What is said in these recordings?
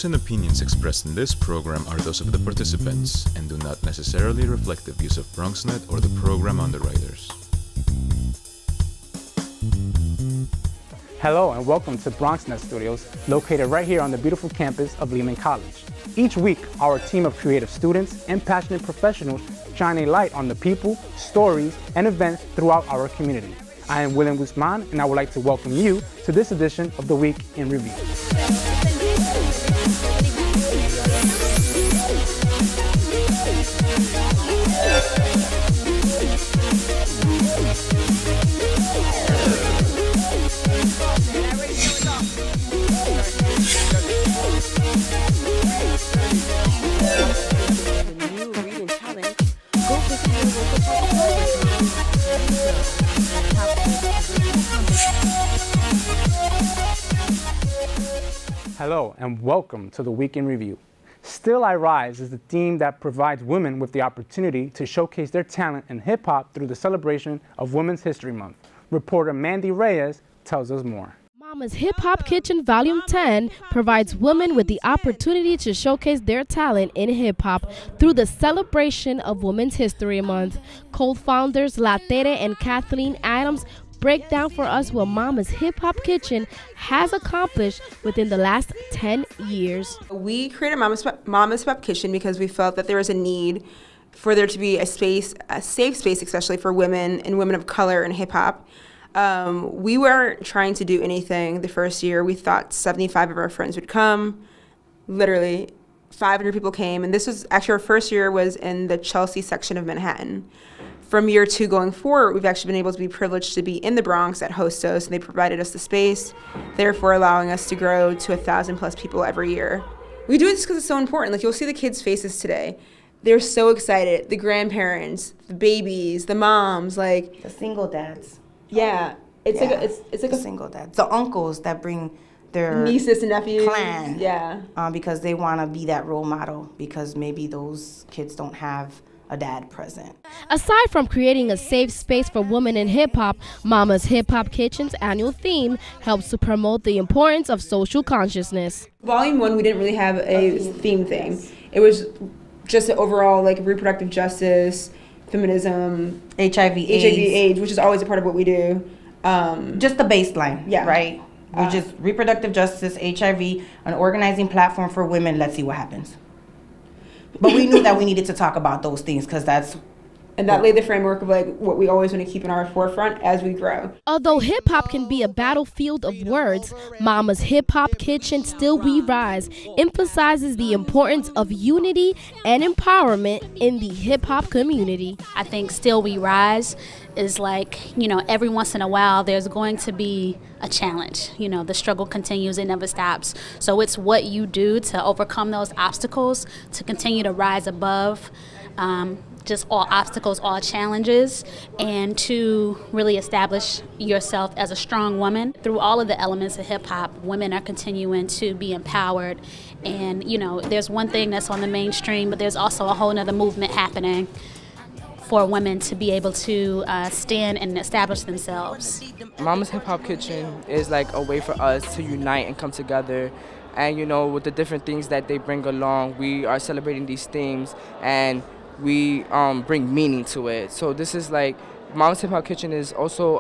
views and opinions expressed in this program are those of the participants and do not necessarily reflect the views of BronxNet or the program underwriters. Hello and welcome to BronxNet Studios, located right here on the beautiful campus of Lehman College. Each week, our team of creative students and passionate professionals shine a light on the people, stories, and events throughout our community. I am William Guzman, and I would like to welcome you to this edition of the Week in Review. Hello and welcome to the Week in Review. Still I Rise is the theme that provides women with the opportunity to showcase their talent in hip-hop through the celebration of Women's History Month. Reporter Mandy Reyes tells us more. Mama's Hip Hop Kitchen Volume 10 provides women with the opportunity to showcase their talent in hip-hop through the celebration of Women's History Month. Co-founders Latere and Kathleen Adams break down for us what Mama's Hip Hop Kitchen has accomplished within the last 10 years. We created Mama's Hip Hop Kitchen because we felt that there was a need for there to be a safe space, especially for women and women of color in hip hop. We weren't trying to do anything the first year. We thought 75 of our friends would come. Literally, 500 people came, and this was actually our first year was in the Chelsea section of Manhattan. From year 2 going forward, we've actually been able to be privileged to be in the Bronx at Hostos, and they provided us the space, therefore allowing us to grow to 1,000 plus people every year. We do this because it's so important. Like, you'll see the kids' faces today. They're so excited. The grandparents, the babies, the moms, like the single dads. Yeah, it's like a single dads. The uncles that bring their nieces and nephews. Clan. Yeah. Because they want to be that role model because maybe those kids don't have a dad present. Aside from creating a safe space for women in hip-hop, Mama's Hip Hop Kitchen's annual theme helps to promote the importance of social consciousness. Volume 1, we didn't really have a theme thing. It was just an overall like reproductive justice, feminism, HIV/AIDS, which is always a part of what we do. Just the baseline, yeah. Right? We're just reproductive justice, HIV, an organizing platform for women. Let's see what happens. But we knew that we needed to talk about those things because that laid the framework of like what we always want to keep in our forefront as we grow. Although hip hop can be a battlefield of words, Mama's Hip Hop Kitchen Still We Rise emphasizes the importance of unity and empowerment in the hip hop community. I think Still We Rise is like, every once in a while there's going to be a challenge. The struggle continues, it never stops. So it's what you do to overcome those obstacles, to continue to rise above just all obstacles, all challenges, and to really establish yourself as a strong woman. Through all of the elements of hip-hop, women are continuing to be empowered. And, there's one thing that's on the mainstream, but there's also a whole nother movement happening for women to be able to stand and establish themselves. Mama's Hip Hop Kitchen is like a way for us to unite and come together. And, with the different things that they bring along, we are celebrating these themes and we bring meaning to it. So this is like, Mama's Hip Hop Kitchen is also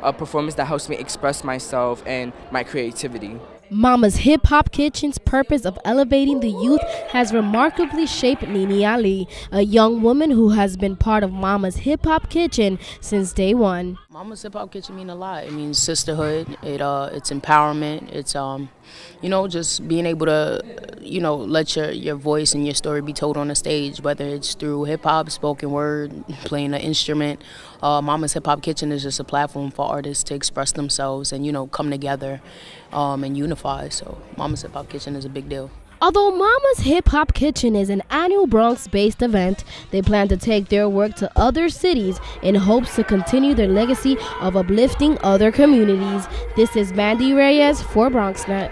a performance that helps me express myself and my creativity. Mama's Hip Hop Kitchen's purpose of elevating the youth has remarkably shaped Nini Ali, a young woman who has been part of Mama's Hip Hop Kitchen since day one. Mama's Hip Hop Kitchen means a lot. It means sisterhood. It's empowerment. It's just being able to let your voice and your story be told on the stage, whether it's through hip hop, spoken word, playing an instrument. Mama's Hip Hop Kitchen is just a platform for artists to express themselves and come together and unify. So Mama's Hip Hop Kitchen is a big deal. Although Mama's Hip Hop Kitchen is an annual Bronx-based event, they plan to take their work to other cities in hopes to continue their legacy of uplifting other communities. This is Mandy Reyes for BronxNet.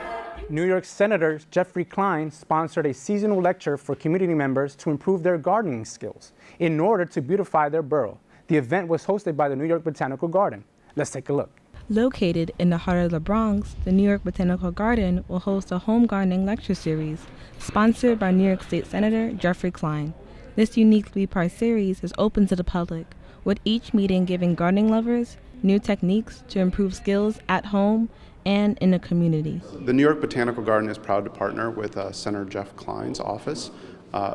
New York Senator Jeffrey Klein sponsored a seasonal lecture for community members to improve their gardening skills in order to beautify their borough. The event was hosted by the New York Botanical Garden. Let's take a look. Located in the heart of the Bronx, the New York Botanical Garden will host a home gardening lecture series sponsored by New York State Senator Jeffrey Klein. This unique three-part series is open to the public, with each meeting giving gardening lovers new techniques to improve skills at home and in the community. The New York Botanical Garden is proud to partner with Senator Jeff Klein's office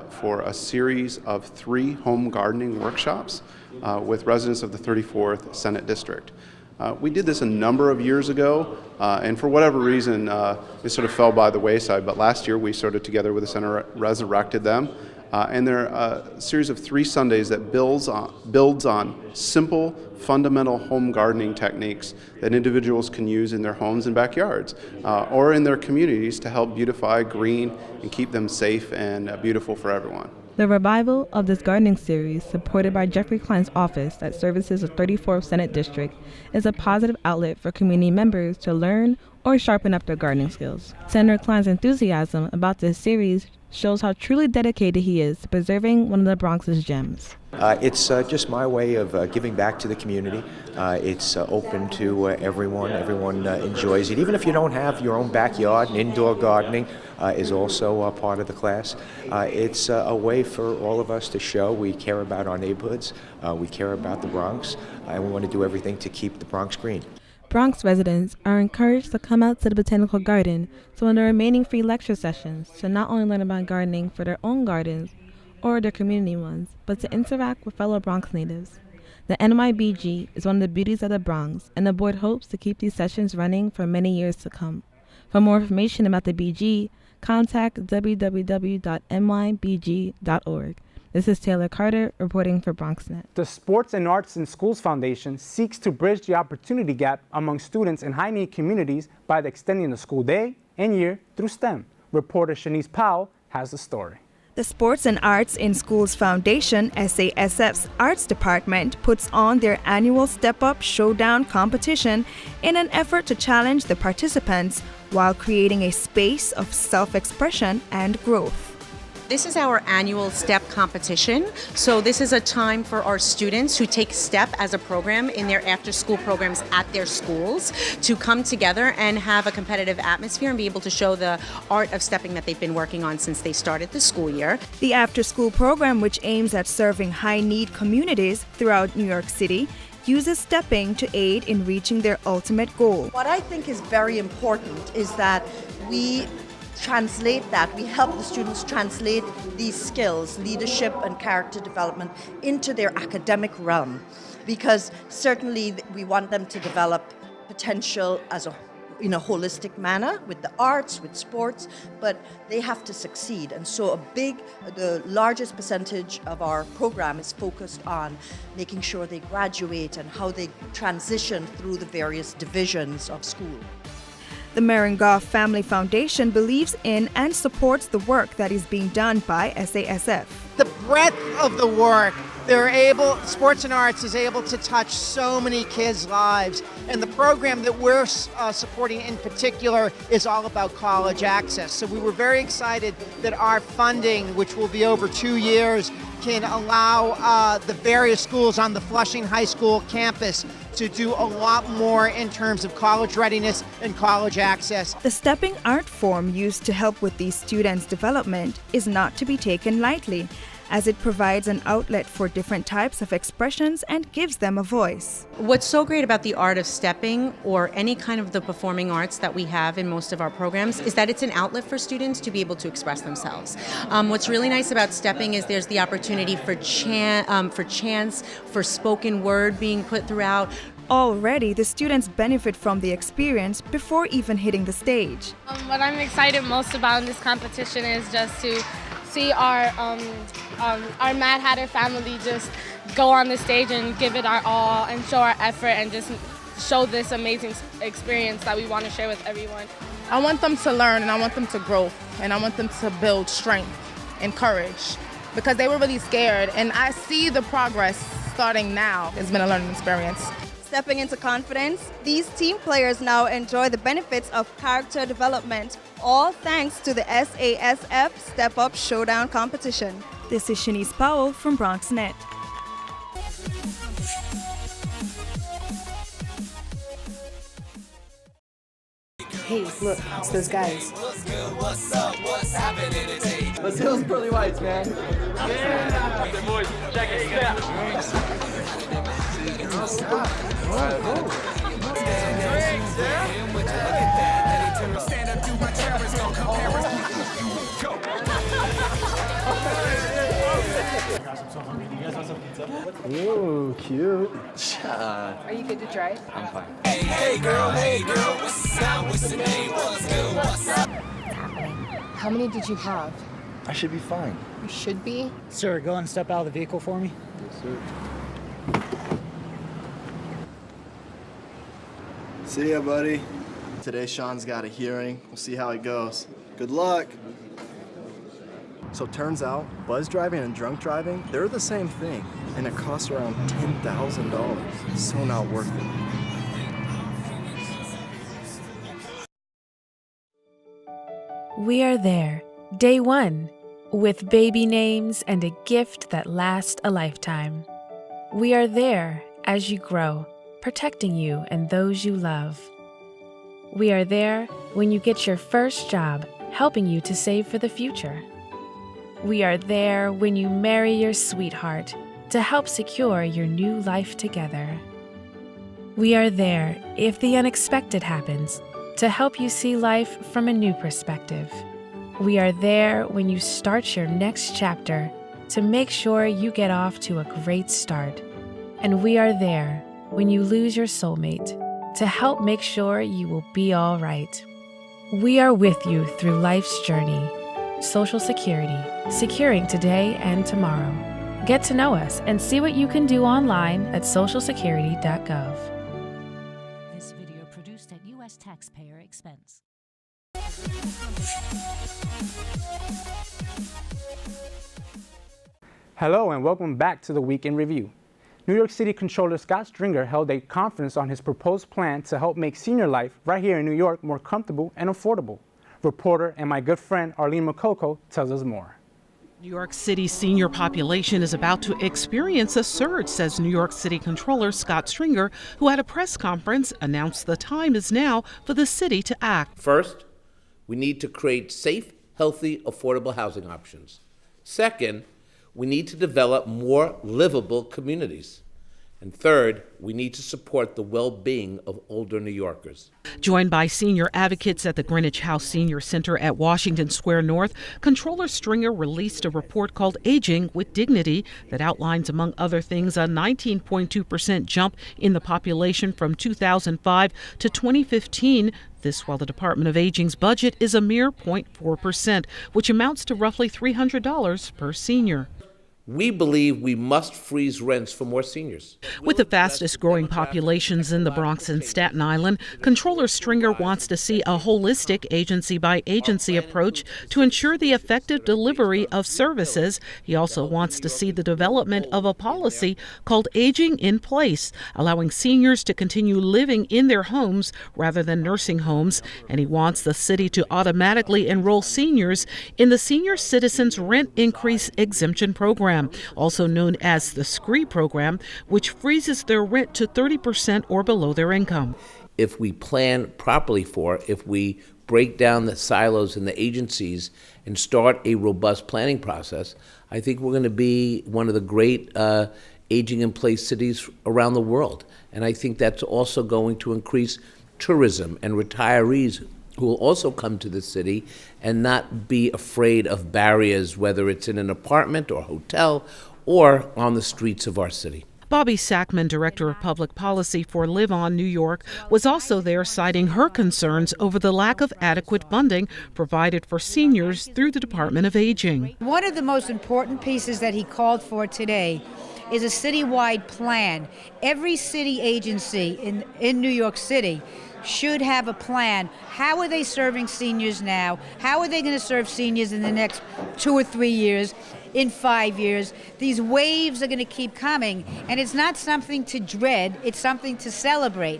for a series of 3 home gardening workshops with residents of the 34th Senate District. We did this a number of years ago, and for whatever reason, it sort of fell by the wayside. But last year, we sort of together with the Center resurrected them, and they're a series of 3 Sundays that builds on simple, fundamental home gardening techniques that individuals can use in their homes and backyards, or in their communities to help beautify green and keep them safe and beautiful for everyone. The revival of this gardening series, supported by Jeffrey Klein's office that services the 34th Senate District, is a positive outlet for community members to learn or sharpen up their gardening skills. Senator Klein's enthusiasm about this series shows how truly dedicated he is to preserving one of the Bronx's gems. It's just my way of giving back to the community. It's open to everyone. Everyone enjoys it. Even if you don't have your own backyard, and indoor gardening is also part of the class. It's a way for all of us to show we care about our neighborhoods, we care about the Bronx, and we want to do everything to keep the Bronx green. Bronx residents are encouraged to come out to the Botanical Garden so in the remaining free lecture sessions to not only learn about gardening for their own gardens or their community ones, but to interact with fellow Bronx natives. The NYBG is one of the beauties of the Bronx, and the board hopes to keep these sessions running for many years to come. For more information about the BG, contact www.nybg.org. This is Taylor Carter reporting for BronxNet. The Sports and Arts in Schools Foundation seeks to bridge the opportunity gap among students in high-need communities by extending the school day and year through STEM. Reporter Shanice Powell has the story. The Sports and Arts in Schools Foundation, SASF's Arts Department, puts on their annual Up Showdown competition in an effort to challenge the participants while creating a space of self-expression and growth. This is our annual STEP competition. So this is a time for our students who take STEP as a program in their after-school programs at their schools to come together and have a competitive atmosphere and be able to show the art of stepping that they've been working on since they started the school year. The after-school program, which aims at serving high-need communities throughout New York City, uses stepping to aid in reaching their ultimate goal. What I think is very important is that we help the students translate these skills, leadership and character development, into their academic realm, because certainly we want them to develop potential in a holistic manner with the arts, with sports, but they have to succeed. And so the largest percentage of our program is focused on making sure they graduate and how they transition through the various divisions of school. The Merengoff Family Foundation believes in and supports the work that is being done by SASF. The breadth of the work, Sports and Arts is able to touch so many kids' lives. And the program that we're supporting in particular is all about college access. So we were very excited that our funding, which will be over 2 years, can allow the various schools on the Flushing High School campus to do a lot more in terms of college readiness and college access. The stepping art form used to help with these students' development is not to be taken lightly, as it provides an outlet for different types of expressions and gives them a voice. What's so great about the art of stepping, or any kind of the performing arts that we have in most of our programs, is that it's an outlet for students to be able to express themselves. What's really nice about stepping is there's the opportunity for chants, for spoken word being put throughout. Already, the students benefit from the experience before even hitting the stage. What I'm excited most about in this competition is just to see our Mad Hatter family just go on the stage and give it our all and show our effort and just show this amazing experience that we want to share with everyone. I want them to learn, and I want them to grow, and I want them to build strength and courage, because they were really scared, and I see the progress starting now. It's been a learning experience. Stepping into confidence, these team players now enjoy the benefits of character development, all thanks to the SASF Step Up Showdown competition. This is Shanice Powell from BronxNet. Hey, look, it's those guys. What's up? What's happening today? Let's do those pearly whites, man. Yeah. The boys, check it. Yeah. Stand up, do my terrorists, don't compare us. Ooh, cute. Are you good to drive? I'm fine. Hey girl, what's up? What's the name? What's good? What's up? How many did you have? I should be fine. You should be. Sir, go and step out of the vehicle for me. Yes, sir. See ya, buddy. Today, Sean's got a hearing. We'll see how it goes. Good luck. So turns out, buzz driving and drunk driving, they're the same thing, and it costs around $10,000. So not worth it. We are there, day one, with baby names and a gift that lasts a lifetime. We are there as you grow, protecting you and those you love. We are there when you get your first job, helping you to save for the future. We are there when you marry your sweetheart to help secure your new life together. We are there if the unexpected happens to help you see life from a new perspective. We are there when you start your next chapter to make sure you get off to a great start. And we are there when you lose your soulmate to help make sure you will be all right. We are with you through life's journey. Social Security, securing today and tomorrow. Get to know us and see what you can do online at socialsecurity.gov. This video produced at U.S. taxpayer expense. Hello and welcome back to the Week in Review. New York City Controller Scott Stringer held a conference on his proposed plan to help make senior life right here in New York more comfortable and affordable. Reporter and my good friend Arlene Makoko tells us more. New York City's senior population is about to experience a surge, says New York City Controller Scott Stringer, who at a press conference announced the time is now for the city to act. First, we need to create safe, healthy, affordable housing options. Second, we need to develop more livable communities. And third, we need to support the well-being of older New Yorkers. Joined by senior advocates at the Greenwich House Senior Center at Washington Square North, Controller Stringer released a report called Aging with Dignity that outlines, among other things, a 19.2% jump in the population from 2005 to 2015. This while the Department of Aging's budget is a mere 0.4%, which amounts to roughly $300 per senior. We believe we must freeze rents for more seniors. With the fastest growing populations in the Bronx and Staten Island, Controller Stringer wants to see a holistic agency-by-agency approach to ensure the effective delivery of services. He also wants to see the development of a policy called Aging in Place, allowing seniors to continue living in their homes rather than nursing homes. And he wants the city to automatically enroll seniors in the Senior Citizens Rent Increase Exemption Program, also known as the SCREE program, which freezes their rent to 30% or below their income. If we plan properly if we break down the silos in the agencies and start a robust planning process, I think we're going to be one of the great aging in place cities around the world. And I think that's also going to increase tourism and retirees who will also come to the city and not be afraid of barriers, whether it's in an apartment or hotel or on the streets of our city. Bobby Sackman, Director of Public Policy for Live On New York, was also there citing her concerns over the lack of adequate funding provided for seniors through the Department of Aging. One of the most important pieces that he called for today is a citywide plan. Every city agency in New York City should have a plan. How are they serving seniors now? How are they going to serve seniors in the next 2 or 3 years, in 5 years? These waves are going to keep coming, and it's not something to dread, it's something to celebrate.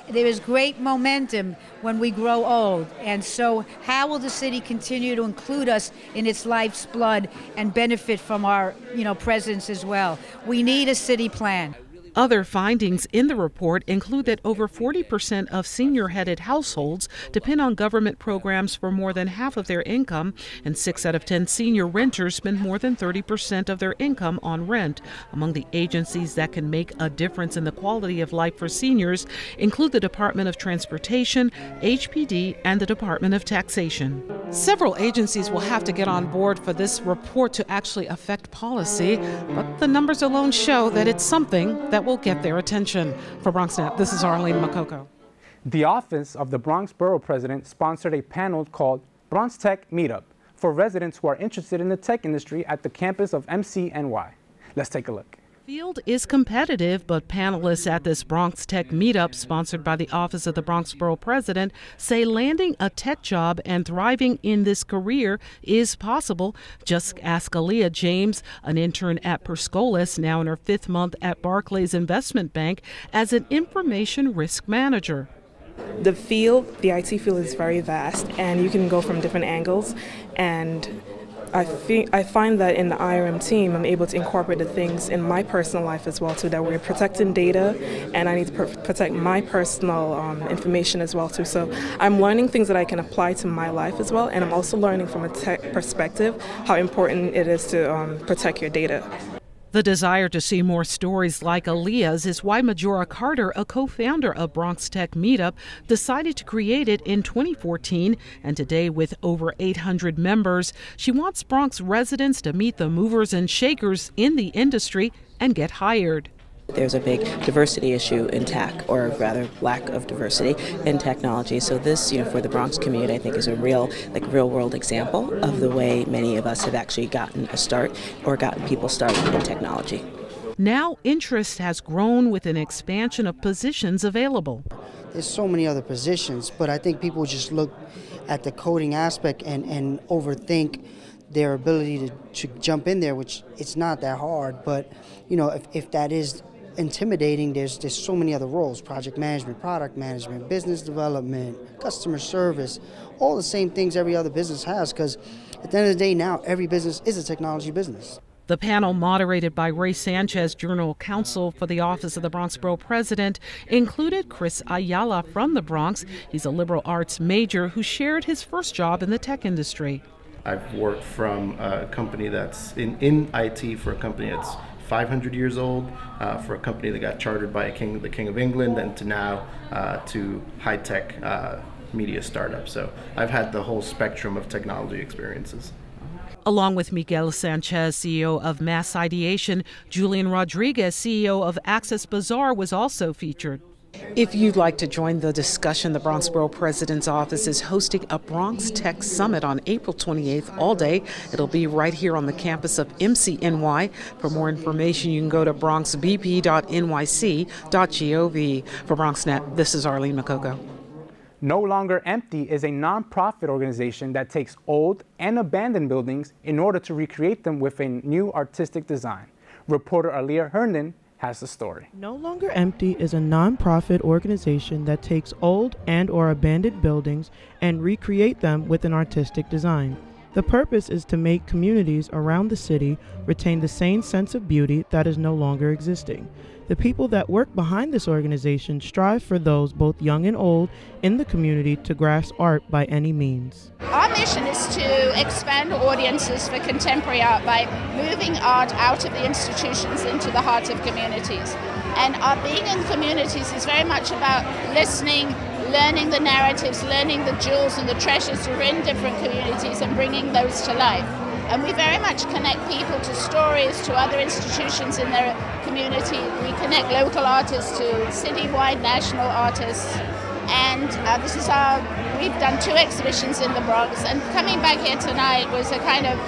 There is great momentum when we grow old, and so how will the city continue to include us in its life's blood and benefit from our presence as well? We need a city plan. Other findings in the report include that over 40% of senior-headed households depend on government programs for more than half of their income, and 6 out of 10 senior renters spend more than 30% of their income on rent. Among the agencies that can make a difference in the quality of life for seniors include the Department of Transportation, HPD, and the Department of Taxation. Several agencies will have to get on board for this report to actually affect policy, but the numbers alone show that it's something that will get their attention. For BronxNet, this is Arlene Makoko. The office of the Bronx Borough President sponsored a panel called Bronx Tech Meetup for residents who are interested in the tech industry at the campus of MCNY. Let's take a look. The field is competitive, but panelists at this Bronx Tech Meetup, sponsored by the Office of the Bronx Borough President, say landing a tech job and thriving in this career is possible. Just ask Aaliyah James, an intern at Perscolis, now in her 5th month at Barclays Investment Bank as an information risk manager. The field, the IT field, is very vast, and you can go from different angles, and I find that in the IRM team, I'm able to incorporate the things in my personal life as well, too, that we're protecting data, and I need to protect my personal information as well, too. So I'm learning things that I can apply to my life as well, and I'm also learning from a tech perspective how important it is to protect your data. The desire to see more stories like Aaliyah's is why Majora Carter, a co-founder of Bronx Tech Meetup, decided to create it in 2014. And today, with over 800 members, she wants Bronx residents to meet the movers and shakers in the industry and get hired. There's a big diversity issue in tech, or rather lack of diversity in technology. So this, for the Bronx community, I think is a real world example of the way many of us have actually gotten a start or gotten people started in technology. Now interest has grown with an expansion of positions available. There's so many other positions, but I think people just look at the coding aspect and overthink their ability to jump in there, which it's not that hard. But if that is intimidating, there's so many other roles: project management, product management, business development, customer service, all the same things every other business has, because at the end of the day now every business is a technology business. The panel, moderated by Ray Sanchez, General Counsel for the Office of the Bronx Borough President, included Chris Ayala from the Bronx. He's a liberal arts major who shared his first job in the tech industry. I've worked from a company that's in IT for a company that's 500 years old, for a company that got chartered by the King of England, and to now to high-tech media startups. So I've had the whole spectrum of technology experiences. Along with Miguel Sanchez, CEO of Mass Ideation, Julian Rodriguez, CEO of Access Bazaar, was also featured. If you'd like to join the discussion, the Bronx Borough President's Office is hosting a Bronx Tech Summit on April 28th all day. It'll be right here on the campus of MCNY. For more information, you can go to bronxbp.nyc.gov. For BronxNet, this is Arlene Makoko. No Longer Empty is a nonprofit organization that takes old and abandoned buildings in order to recreate them with a new artistic design. Reporter Aliyah Herndon has the story. No Longer Empty is a nonprofit organization that takes old and or abandoned buildings and recreate them with an artistic design. The purpose is to make communities around the city retain the same sense of beauty that is no longer existing. The people that work behind this organization strive for those, both young and old, in the community to grasp art by any means. Our mission is to expand audiences for contemporary art by moving art out of the institutions into the heart of communities. And our being in communities is very much about listening, learning the narratives, learning the jewels and the treasures that are in different communities and bringing those to life. And we very much connect people to stories, to other institutions in their community. We connect local artists to citywide, national artists. And we've done 2 exhibitions in the Bronx, and coming back here tonight was a kind of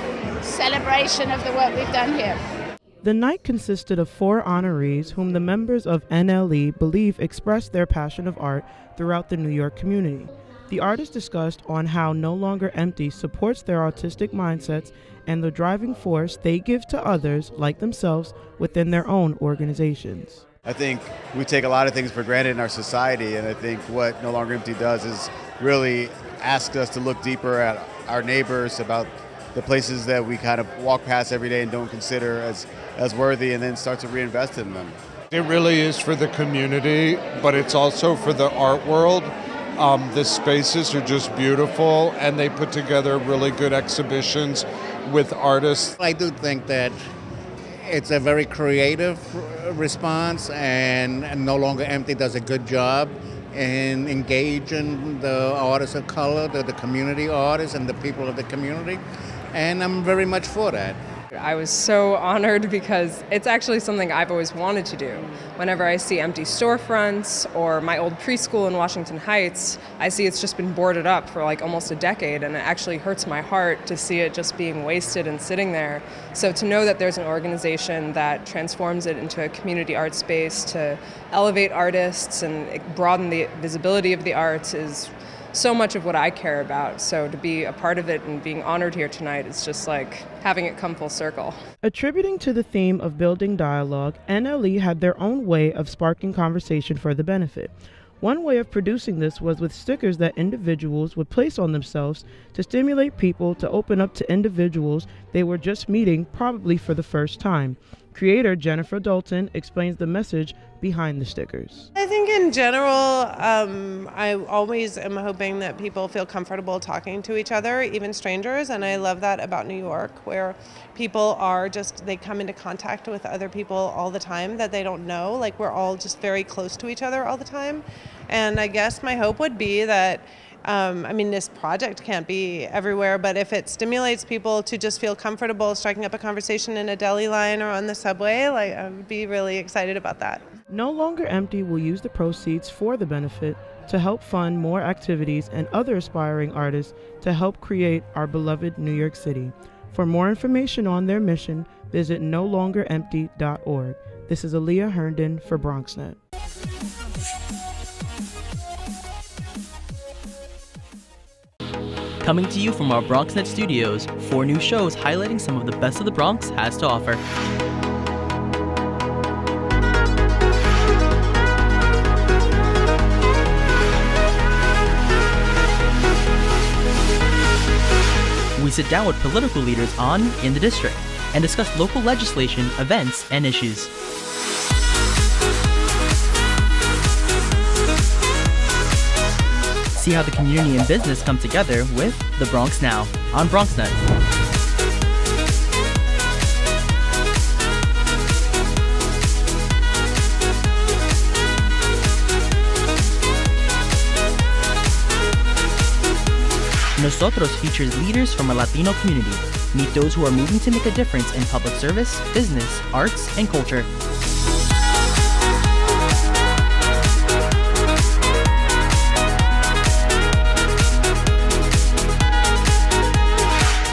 celebration of the work we've done here. The night consisted of 4 honorees whom the members of NLE believe expressed their passion of art throughout the New York community. The artists discussed on how No Longer Empty supports their artistic mindsets and the driving force they give to others like themselves within their own organizations. I think we take a lot of things for granted in our society, and I think what No Longer Empty does is really ask us to look deeper at our neighbors, about the places that we kind of walk past every day and don't consider as worthy, and then start to reinvest in them. It really is for the community, but it's also for the art world. The spaces are just beautiful, and they put together really good exhibitions with artists. I do think that it's a very creative response, and No Longer Empty does a good job in engaging the artists of color, the community artists, and the people of the community, and I'm very much for that. I was so honored because it's actually something I've always wanted to do. Whenever I see empty storefronts or my old preschool in Washington Heights, I see it's just been boarded up for like almost a decade, and it actually hurts my heart to see it just being wasted and sitting there. So to know that there's an organization that transforms it into a community art space to elevate artists and broaden the visibility of the arts is so much of what I care about. So to be a part of it and being honored here tonight is just like having it come full circle. Attributing to the theme of building dialogue, NLE had their own way of sparking conversation for the benefit. One way of producing this was with stickers that individuals would place on themselves to stimulate people to open up to individuals they were just meeting, probably for the first time. Creator Jennifer Dalton explains the message behind the stickers. I think in general, I always am hoping that people feel comfortable talking to each other, even strangers, and I love that about New York, where people are just, they come into contact with other people all the time that they don't know, like we're all just very close to each other all the time. And I guess my hope would be that this project can't be everywhere, but if it stimulates people to just feel comfortable striking up a conversation in a deli line or on the subway, like I would be really excited about that. No Longer Empty will use the proceeds for the benefit to help fund more activities and other aspiring artists to help create our beloved New York City. For more information on their mission, visit nolongerempty.org. This is Aaliyah Herndon for BronxNet. Coming to you from our BronxNet studios, 4 new shows highlighting some of the best of the Bronx has to offer. We sit down with political leaders on In the District and discuss local legislation, events, and issues. See how the community and business come together with The Bronx Now on BronxNet. Nosotros features leaders from a Latino community. Meet those who are moving to make a difference in public service, business, arts, and culture.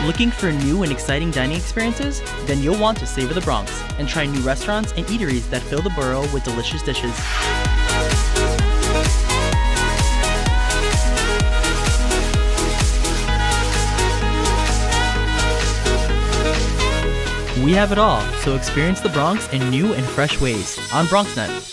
Looking for new and exciting dining experiences? Then you'll want to savor the Bronx and try new restaurants and eateries that fill the borough with delicious dishes. We have it all, so experience the Bronx in new and fresh ways on BronxNet.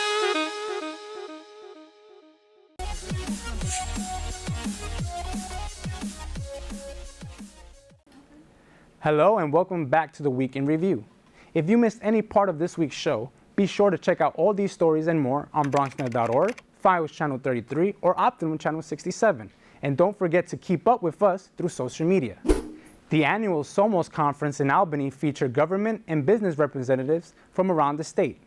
Hello and welcome back to the Week in Review. If you missed any part of this week's show, be sure to check out all these stories and more on BronxNet.org, Fios Channel 33, or Optimum Channel 67. And don't forget to keep up with us through social media. The annual Somos Conference in Albany featured government and business representatives from around the state,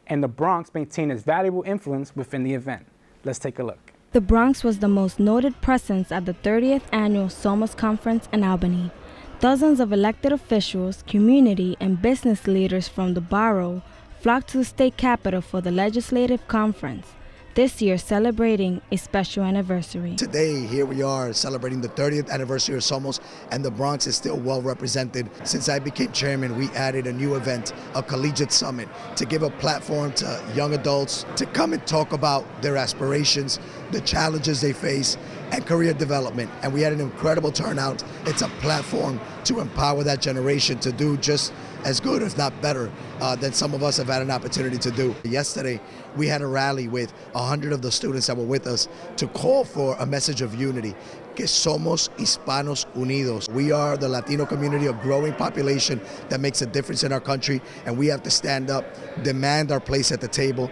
and the Bronx maintained its valuable influence within the event. Let's take a look. The Bronx was the most noted presence at the 30th annual Somos Conference in Albany. Dozens of elected officials, community, and business leaders from the borough flocked to the state capitol for the legislative conference, this year celebrating a special anniversary. Today, here we are celebrating the 30th anniversary of Somos, and the Bronx is still well represented. Since I became chairman, we added a new event, a collegiate summit, to give a platform to young adults to come and talk about their aspirations, the challenges they face, and career development. And we had an incredible turnout. It's a platform to empower that generation to do just as good, if not better, than some of us have had an opportunity to do. Yesterday, we had a rally with 100 of the students that were with us to call for a message of unity. que somos hispanos unidos. We are the Latino community, a growing population that makes a difference in our country, and we have to stand up, demand our place at the table,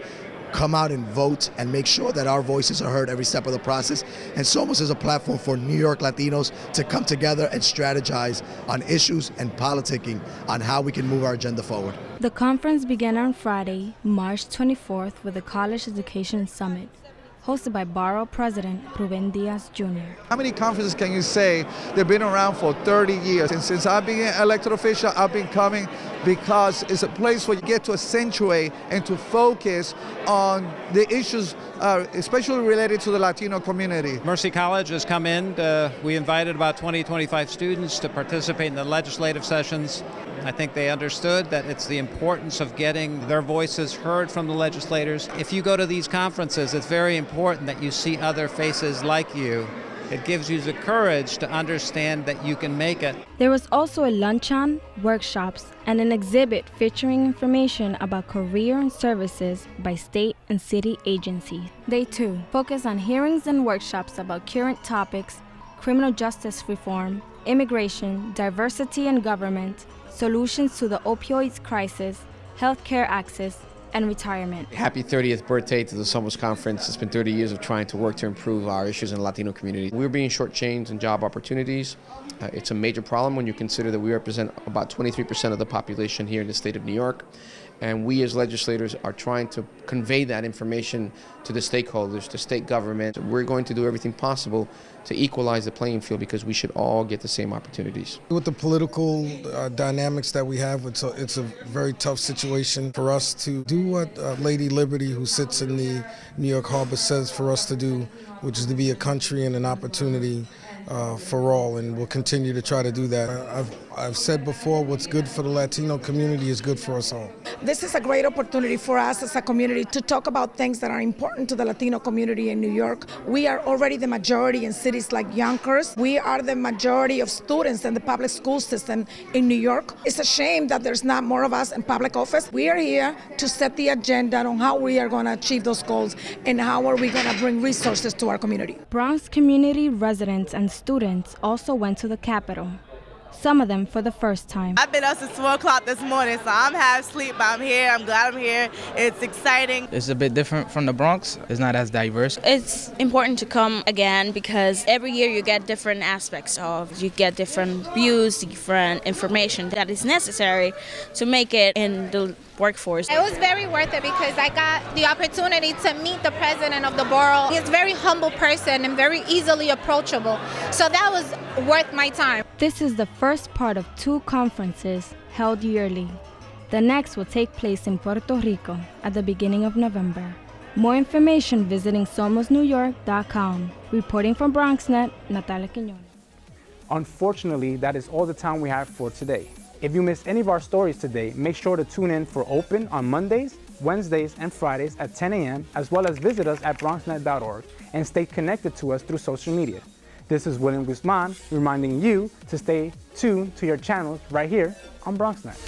come out and vote and make sure that our voices are heard every step of the process. And Somos is a platform for New York Latinos to come together and strategize on issues and politicking on how we can move our agenda forward. The conference began on Friday, March 24th with the College Education Summit, hosted by Borough President Ruben Diaz Jr. How many conferences can you say they've been around for 30 years? And since I've been an elected official, I've been coming because it's a place where you get to accentuate and to focus on the issues, especially related to the Latino community. Mercy College has come in. We invited about 25 students to participate in the legislative sessions. I think they understood that it's the importance of getting their voices heard from the legislators. If you go to these conferences, it's very important that you see other faces like you. It gives you the courage to understand that you can make it. There was also a luncheon, workshops, and an exhibit featuring information about career and services by state and city agencies. Day 2 focused on hearings and workshops about current topics, criminal justice reform, immigration, diversity and government, solutions to the opioids crisis, healthcare access, and retirement. Happy 30th birthday to the Somos Conference. It's been 30 years of trying to work to improve our issues in the Latino community. We're being shortchanged in job opportunities. It's a major problem when you consider that we represent about 23% of the population here in the state of New York. And we as legislators are trying to convey that information to the stakeholders, to state government. We're going to do everything possible to equalize the playing field because we should all get the same opportunities. With the political dynamics that we have, it's a very tough situation for us to do what Lady Liberty, who sits in the New York Harbor, says for us to do, which is to be a country and an opportunity for all, and we'll continue to try to do that. I've said before, what's good for the Latino community is good for us all. This is a great opportunity for us as a community to talk about things that are important to the Latino community in New York. We are already the majority in cities like Yonkers. We are the majority of students in the public school system in New York. It's a shame that there's not more of us in public office. We are here to set the agenda on how we are going to achieve those goals and how are we going to bring resources to our community. Bronx community residents and students also went to the Capitol, some of them for the first time. I've been up since 4 o'clock this morning, so I'm half asleep, but I'm here. I'm glad I'm here. It's exciting. It's a bit different from the Bronx. It's not as diverse. It's important to come again because every year you get different aspects of, you get different views, different information that is necessary to make it in the workforce. It was very worth it because I got the opportunity to meet the president of the borough. He's a very humble person and very easily approachable. So that was worth my time. This is the first part of 2 conferences held yearly. The next will take place in Puerto Rico at the beginning of November. More information visiting SomosNewYork.com. Reporting from BronxNet, Natalia Quiñones. Unfortunately, that is all the time we have for today. If you missed any of our stories today, make sure to tune in for Open on Mondays, Wednesdays, and Fridays at 10 a.m., as well as visit us at BronxNet.org and stay connected to us through social media. This is William Guzman reminding you to stay tuned to your channels right here on BronxNet.